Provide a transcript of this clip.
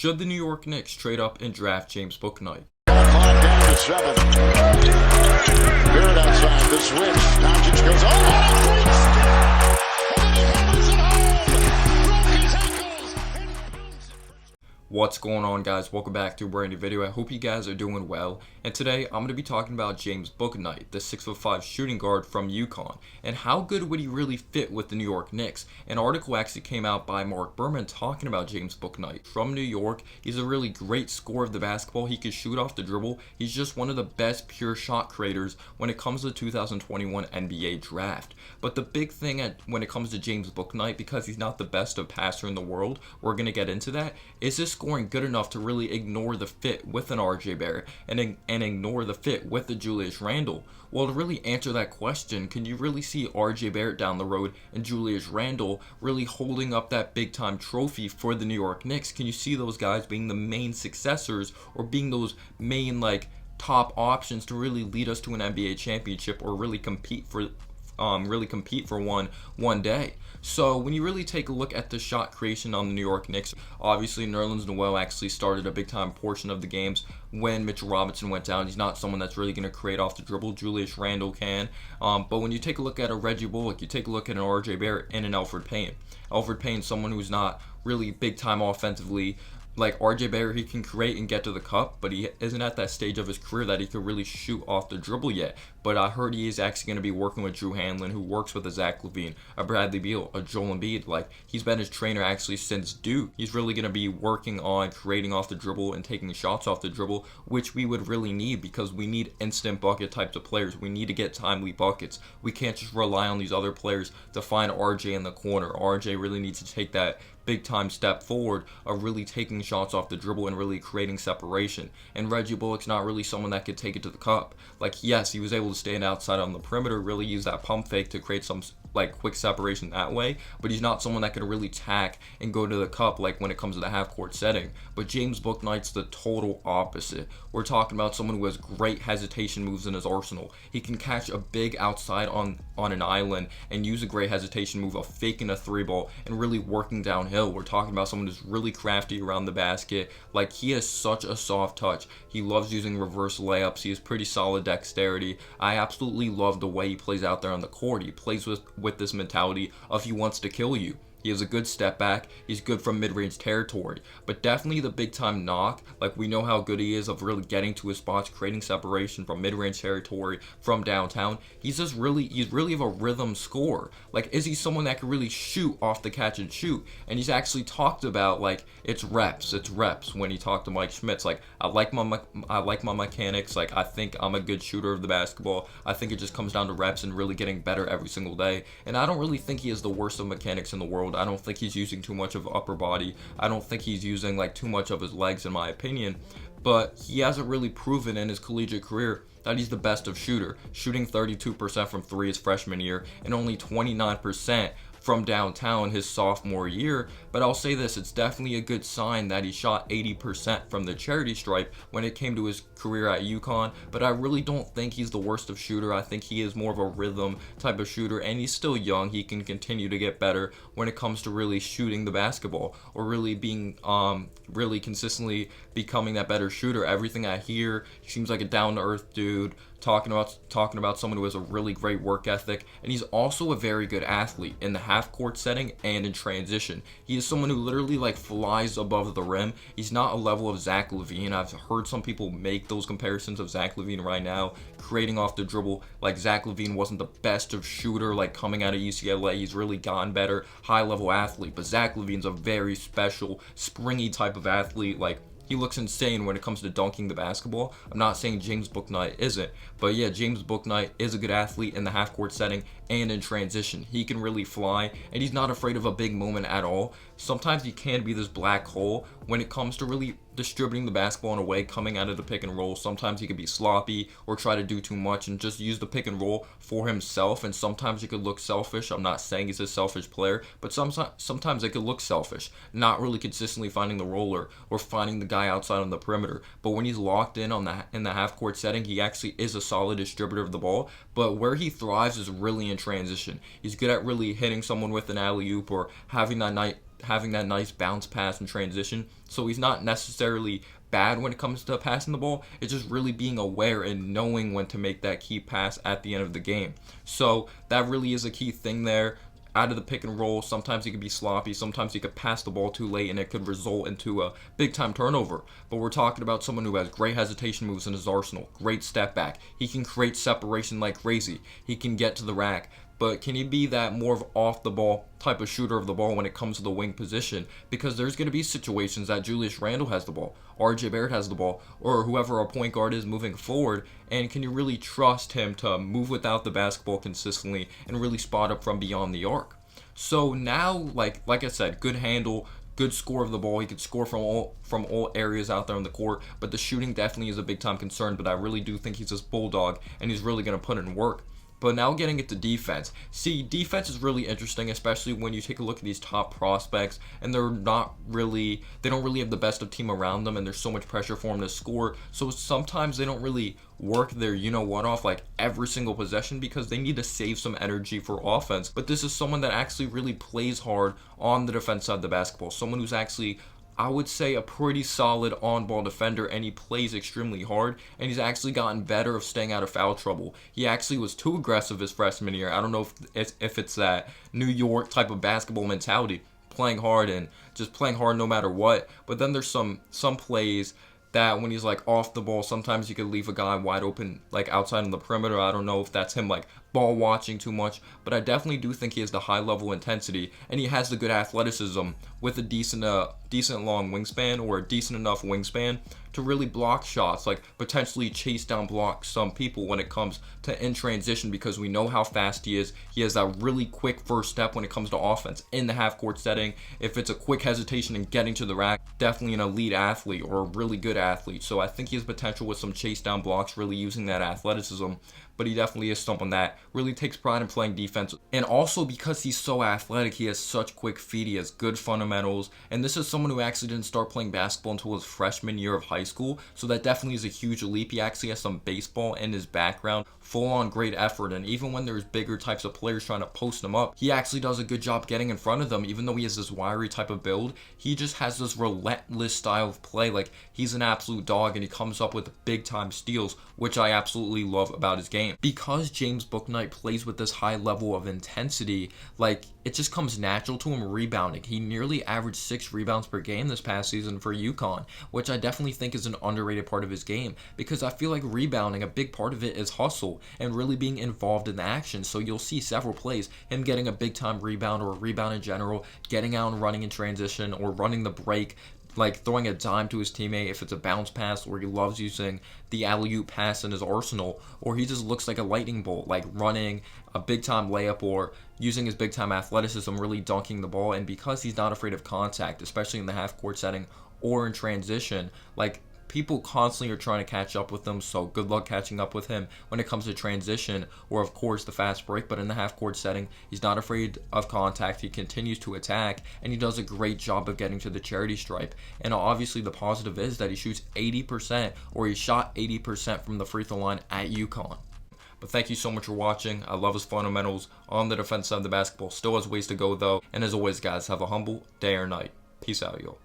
Should the New York Knicks trade up and draft James Bouknight? Clock down to 7. Barrett outside the switch. Doncic goes, oh, what a great step! And then he hammers it home. Broke his ankles. And bounces. What's going on, guys? Welcome back to a brand new video. I hope you guys are doing well. And today I'm going to be talking about James Bouknight, the 6'5" shooting guard from UConn, and how good would he really fit with the New York Knicks. An article actually came out by Mark Berman talking about James Bouknight from New York. He's a really great scorer of the basketball. He can shoot off the dribble. He's just one of the best pure shot creators when it comes to the 2021 NBA draft. But the big thing when it comes to James Bouknight, because he's not the best of passer in the world, we're going to get into that, is his scoring good enough to really ignore the fit with an RJ Barrett and ignore the fit with the Julius Randle? Well, to really answer that question, can you really see RJ Barrett down the road and Julius Randle really holding up that big time trophy for the New York Knicks? Can you see those guys being the main successors or being those main top options to really lead us to an NBA championship or really compete for one day? So when you really take a look at the shot creation on the New York Knicks, obviously Nerlens Noel actually started a big time portion of the games when Mitchell Robinson went down. He's not someone that's really going to create off the dribble. Julius Randle can. But when you take a look at a Reggie Bullock, you take a look at an RJ Barrett and an Elfrid Payton. Elfrid Payton, someone who's not really big time offensively. Like RJ Barrett, he can create and get to the cup, but he isn't at that stage of his career that he could really shoot off the dribble yet. But I heard he is actually going to be working with Drew Hanlon, who works with a Zach LaVine, a Bradley Beal, a Joel Embiid. He's been his trainer actually since Duke. He's really going to be working on creating off the dribble and taking shots off the dribble, which we would really need because we need instant bucket types of players. We need to get timely buckets. We can't just rely on these other players to find RJ in the corner. RJ really needs to take that big time step forward of really taking shots off the dribble and really creating separation. And Reggie Bullock's not really someone that could take it to the cup. Yes, he was able to stand outside on the perimeter, really use that pump fake to create some quick separation that way, but he's not someone that could really tack and go to the cup when it comes to the half court setting. But James Bouknight's the total opposite. We're talking about someone who has great hesitation moves in his arsenal. He can catch a big outside on an island and use a great hesitation move of faking a three ball and really working downhill. We're talking about someone who's really crafty around the basket. He has such a soft touch. He loves using reverse layups. He has pretty solid dexterity. I absolutely love the way he plays out there on the court. He plays with this mentality of he wants to kill you. He has a good step back. He's good from mid-range territory. But definitely the big-time knock, we know how good he is of really getting to his spots, creating separation from mid-range territory, from downtown. He's really of a rhythm scorer. Is he someone that can really shoot off the catch and shoot? And he's actually talked about, it's reps when he talked to Mike Schmitz. I like my mechanics. I think I'm a good shooter of the basketball. I think it just comes down to reps and really getting better every single day. And I don't really think he is the worst of mechanics in the world. I don't think he's using too much of upper body. I don't think he's using too much of his legs, in my opinion. But he hasn't really proven in his collegiate career that he's the best of shooter, shooting 32% from three his freshman year and only 29% from downtown his sophomore year. But I'll say this, it's definitely a good sign that he shot 80% from the charity stripe when it came to his career at UConn. But I really don't think he's the worst of shooter. I think he is more of a rhythm type of shooter, and he's still young. He can continue to get better when it comes to really shooting the basketball or really being really consistently becoming that better shooter. Everything I hear, he seems like a down-to-earth dude, talking about someone who has a really great work ethic, and he's also a very good athlete in the half court setting and in transition. He is someone who literally flies above the rim. He's not a level of Zach LaVine. I've heard some people make those comparisons of Zach LaVine right now, creating off the dribble. Zach LaVine wasn't the best of shooter coming out of UCLA. He's really gotten better, high level athlete, but Zach LaVine's a very special, springy type of athlete. He looks insane when it comes to dunking the basketball. I'm not saying James Bouknight isn't, but yeah, James Bouknight is a good athlete in the half-court setting and in transition. He can really fly, and he's not afraid of a big moment at all. Sometimes he can be this black hole when it comes to really distributing the basketball in a way coming out of the pick and roll. Sometimes he could be sloppy or try to do too much and just use the pick and roll for himself, and sometimes he could look selfish. I'm not saying he's a selfish player, but sometimes it could look selfish, not really consistently finding the roller or finding the guy outside on the perimeter. But when he's locked in in the half court setting, he actually is a solid distributor of the ball. But where he thrives is really in transition. He's good at really hitting someone with an alley-oop or having that having that nice bounce pass and transition. So he's not necessarily bad when it comes to passing the ball. It's just really being aware and knowing when to make that key pass at the end of the game. So that really is a key thing there. Out of the pick and roll, sometimes he could be sloppy, sometimes he could pass the ball too late and it could result into a big time turnover. But we're talking about someone who has great hesitation moves in his arsenal, great step back. He can create separation like crazy. He can get to the rack. But can he be that more of off the ball type of shooter of the ball when it comes to the wing position? Because there's going to be situations that Julius Randle has the ball, RJ Barrett has the ball, or whoever our point guard is moving forward. And can you really trust him to move without the basketball consistently and really spot up from beyond the arc? So now, like I said, good handle, good score of the ball. He could score from all areas out there on the court, but the shooting definitely is a big time concern. But I really do think he's this bulldog, and he's really going to put in work. But now getting into defense. See, defense is really interesting, especially when you take a look at these top prospects and they don't really have the best of team around them, and there's so much pressure for them to score. So sometimes they don't really work their off like every single possession because they need to save some energy for offense. But this is someone that actually really plays hard on the defense side of the basketball. Someone who's actually, I would say, a pretty solid on-ball defender, and he plays extremely hard, and he's actually gotten better of staying out of foul trouble. He actually was too aggressive his freshman year. I don't know if it's that New York type of basketball mentality, playing hard and just playing hard no matter what. But then there's some plays that when he's like off the ball, sometimes you could leave a guy wide open like outside on the perimeter. I don't know if that's him like ball watching too much, but I definitely do think he has the high level intensity, and he has the good athleticism with a decent long wingspan, or a decent enough wingspan to really block shots, like potentially chase down block some people when it comes to in transition, because we know how fast he is. He has that really quick first step when it comes to offense in the half court setting. If it's a quick hesitation in getting to the rack, definitely an elite athlete or a really good athlete. So I think he has potential with some chase down blocks, really using that athleticism. But he definitely is someone that really takes pride in playing defense. And also because he's so athletic, he has such quick feet, he has good fundamentals. And this is someone who actually didn't start playing basketball until his freshman year of high school. So that definitely is a huge leap. He actually has some baseball in his background, full on great effort. And even when there's bigger types of players trying to post him up, he actually does a good job getting in front of them. Even though he has this wiry type of build, he just has this relentless style of play. Like, he's an absolute dog, and he comes up with big time steals, which I absolutely love about his game. Because James Bouknight plays with this high level of intensity, like, it just comes natural to him rebounding. He nearly averaged 6 rebounds per game this past season for UConn, which I definitely think is an underrated part of his game, because I feel like rebounding, a big part of it is hustle and really being involved in the action. So you'll see several plays, him getting a big time rebound or a rebound in general, getting out and running in transition or running the break, like throwing a dime to his teammate if it's a bounce pass, or he loves using the alley-oop pass in his arsenal, or he just looks like a lightning bolt, like running a big-time layup or using his big-time athleticism, really dunking the ball. And because he's not afraid of contact, especially in the half-court setting or in transition, like, people constantly are trying to catch up with him, so good luck catching up with him when it comes to transition or, of course, the fast break. But in the half-court setting, he's not afraid of contact. He continues to attack, and he does a great job of getting to the charity stripe. And obviously, the positive is that he shoots 80%, or he shot 80% from the free throw line at UConn. But thank you so much for watching. I love his fundamentals on the defense side of the basketball. Still has ways to go, though. And as always, guys, have a humble day or night. Peace out, y'all.